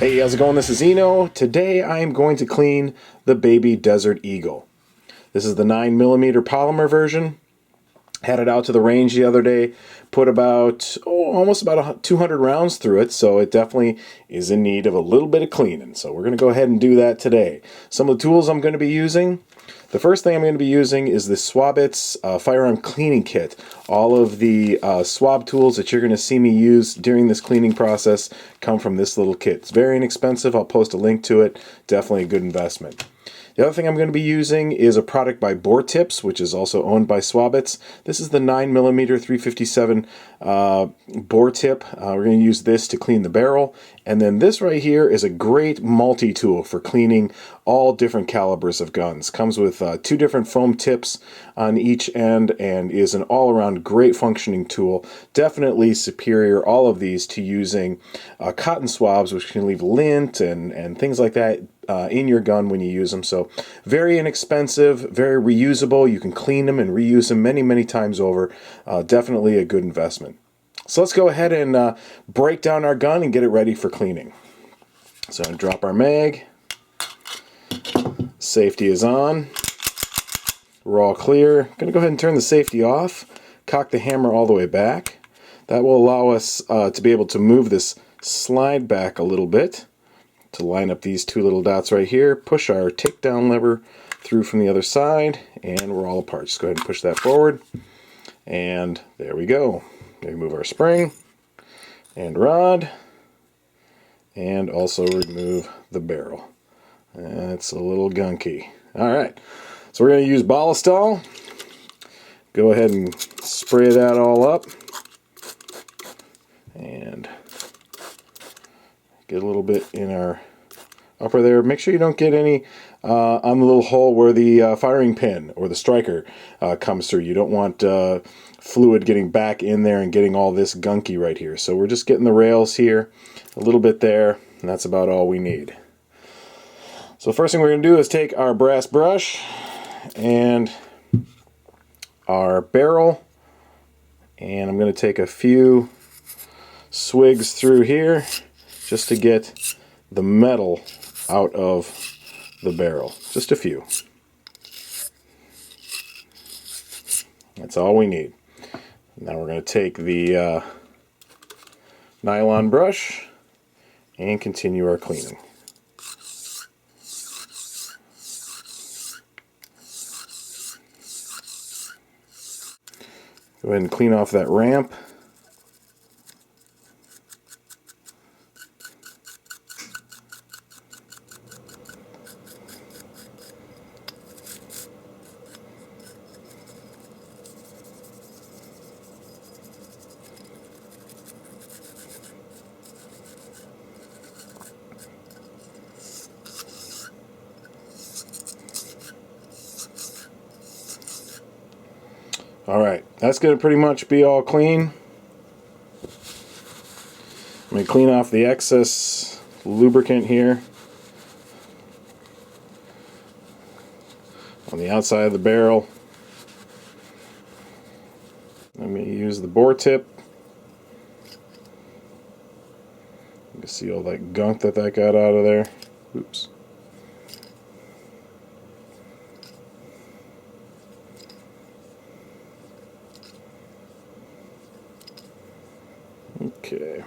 Hey, how's it going? This is Eno. Today I am going to clean the baby Desert Eagle. This is the 9mm polymer version. Had it out to the range the other day, put about, almost about 200 rounds through it, so it definitely is in need of a little bit of cleaning. So we're going to go ahead and do that today. Some of the tools I'm going to be using. The first thing I'm going to be using is the Swabit's Firearm Cleaning Kit. All of the swab tools that you're going to see me use during this cleaning process come from this little kit. It's very inexpensive. I'll post a link to it. Definitely a good investment. The other thing I'm going to be using is a product by Bore Tips, which is also owned by Swabit's. This is the 9mm 357 bore tip. We're going to use this to clean the barrel. And then this right here is a great multi-tool for cleaning all different calibers of guns. Comes with 2 different foam tips on each end and is an all-around great functioning tool. Definitely superior, all of these, to using cotton swabs, which can leave lint and things like that in your gun when you use them. So very inexpensive, very reusable. You can clean them and reuse them many, many times over. Definitely a good investment. So let's go ahead and break down our gun and get it ready for cleaning. So drop our mag. Safety is on. We're all clear. I'm going to go ahead and turn the safety off. Cock the hammer all the way back. That will allow us to be able to move this slide back a little bit to line up these 2 little dots right here. Push our takedown lever through from the other side, and we're all apart. Just go ahead and push that forward, and there we go. Remove our spring and rod, and also remove the barrel. That's a little gunky. Alright, so we're going to use Ballistol. Go ahead and spray that all up, and get a little bit in our upper there. Make sure you don't get any on the little hole where the firing pin or the striker comes through. You don't want fluid getting back in there and getting all this gunky right here. So we're just getting the rails here, a little bit there, and that's about all we need. So first thing we're going to do is take our brass brush and our barrel, and I'm going to take a few swigs through here just to get the metal out of the barrel. Just a few. That's all we need. Now we're going to take the nylon brush and continue our cleaning. Go ahead and clean off that ramp. Alright, that's going to pretty much be all clean. I'm going to clean off the excess lubricant here on the outside of the barrel. I'm going to use the bore tip. You can see all that gunk that got out of there. Oops. Okay,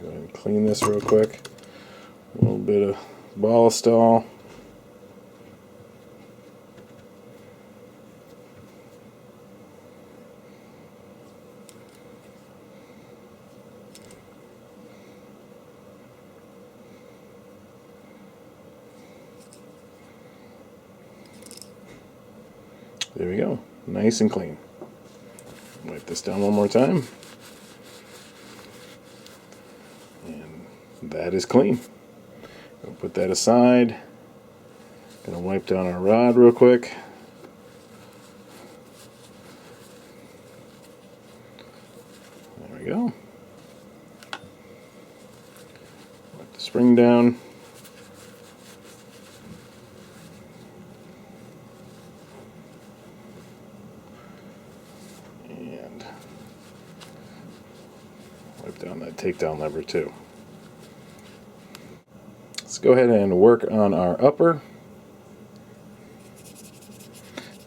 go ahead and clean this real quick. A little bit of Ballistol. There we go, nice and clean. Wipe this down one more time. That is clean. I'll put that aside. Gonna wipe down our rod real quick. There we go. Wipe the spring down. And wipe down that takedown lever too. let's go ahead and work on our upper.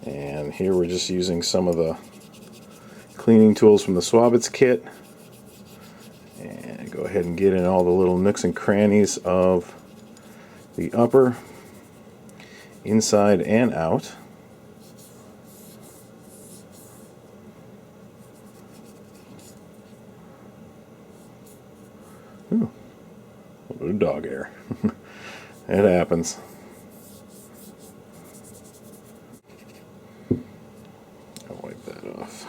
And here we're just using some of the cleaning tools from the Swabitz kit. And go ahead and get in all the little nooks and crannies of the upper, inside and out. Ooh, a little bit of dog hair. It happens. I'll wipe that off.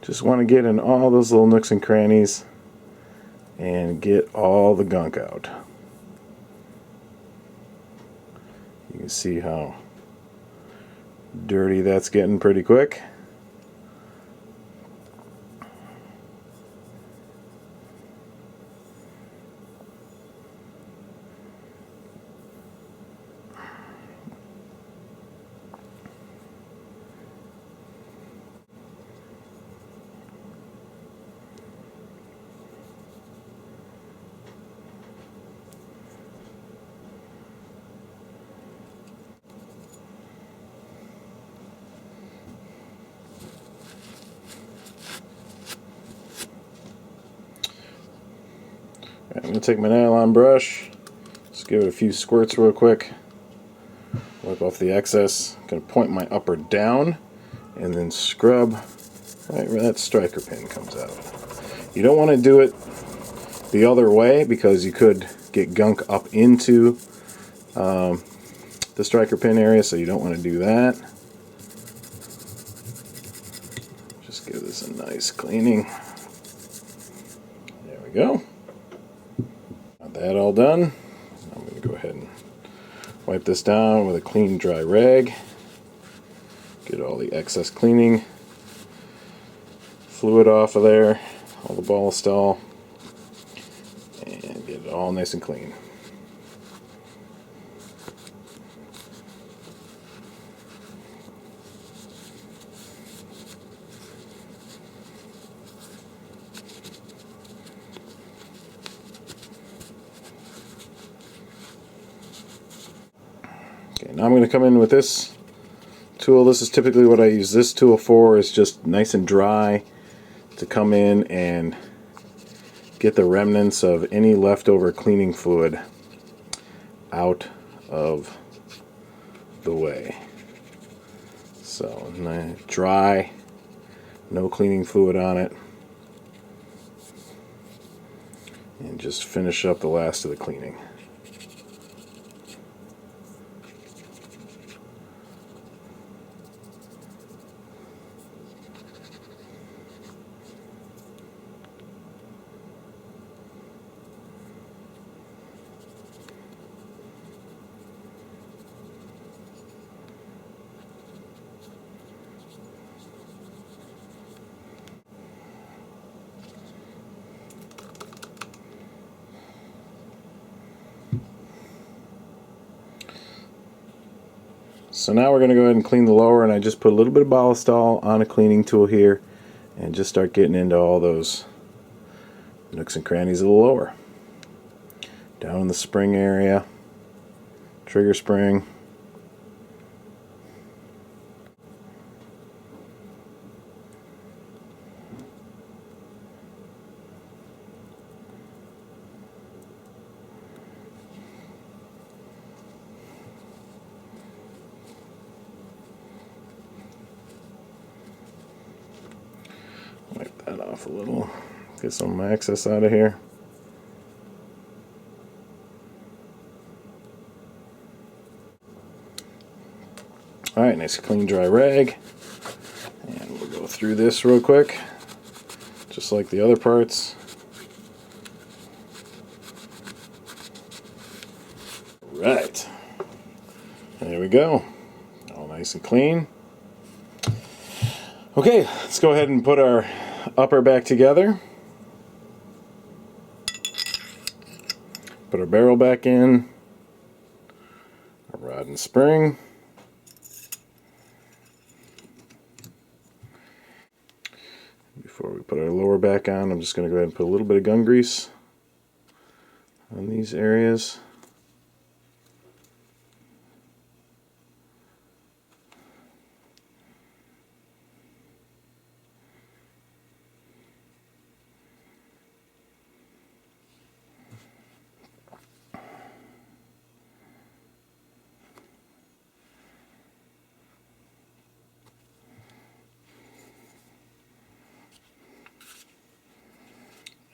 Just want to get in all those little nooks and crannies and get all the gunk out. You can see how dirty that's getting pretty quick. I'm going to take my nylon brush, just give it a few squirts real quick, wipe off the excess. I'm going to point my upper down and then scrub right where that striker pin comes out. You don't want to do it the other way because you could get gunk up into the striker pin area, so you don't want to do that. Just give this a nice cleaning. There we go. That all done. I'm going to go ahead and wipe this down with a clean dry rag. Get all the excess cleaning fluid off of there, all the ball stall, and get it all nice and clean. Okay, now I'm going to come in with this tool. This is typically what I use this tool for. It's just nice and dry to come in and get the remnants of any leftover cleaning fluid out of the way. So nice, dry, no cleaning fluid on it, and just finish up the last of the cleaning. So now we're going to go ahead and clean the lower, and I just put a little bit of Ballistol on a cleaning tool here and just start getting into all those nooks and crannies of the lower. Down in the spring area, trigger spring. Wipe that off a little, get some of my excess out of here. Alright, nice clean dry rag. And we'll go through this real quick, just like the other parts. Right. There we go. All nice and clean. Okay, let's go ahead and put our upper back together. Put our barrel back in. Our rod and spring. Before we put our lower back on, I'm just going to go ahead and put a little bit of gun grease on these areas.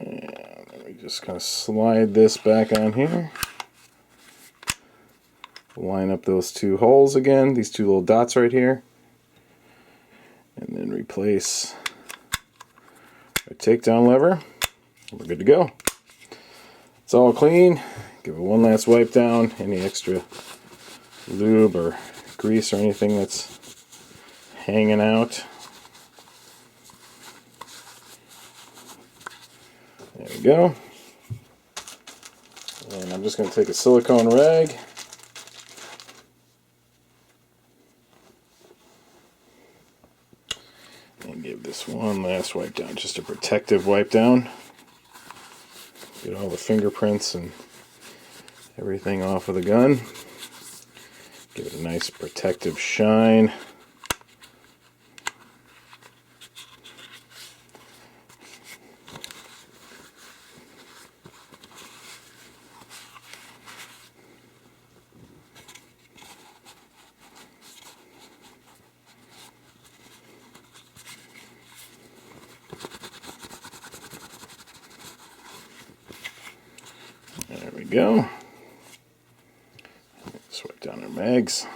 And then we just kind of slide this back on here. Line up those two holes again, these two little dots right here. And then replace our takedown lever. We're good to go. It's all clean. Give it one last wipe down. Any extra lube or grease or anything that's hanging out. There we go. And I'm just going to take a silicone rag. And give this one last wipe down, just a protective wipe down. Get all the fingerprints and everything off of the gun. Give it a nice protective shine. There we go. Swipe down our mags.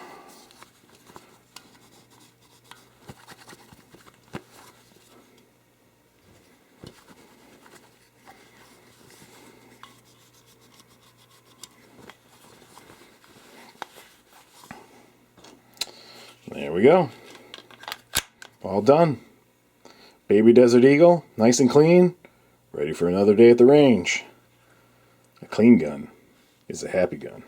There we go. All done. Baby Desert Eagle, nice and clean, ready for another day at the range. A clean gun is a happy gun.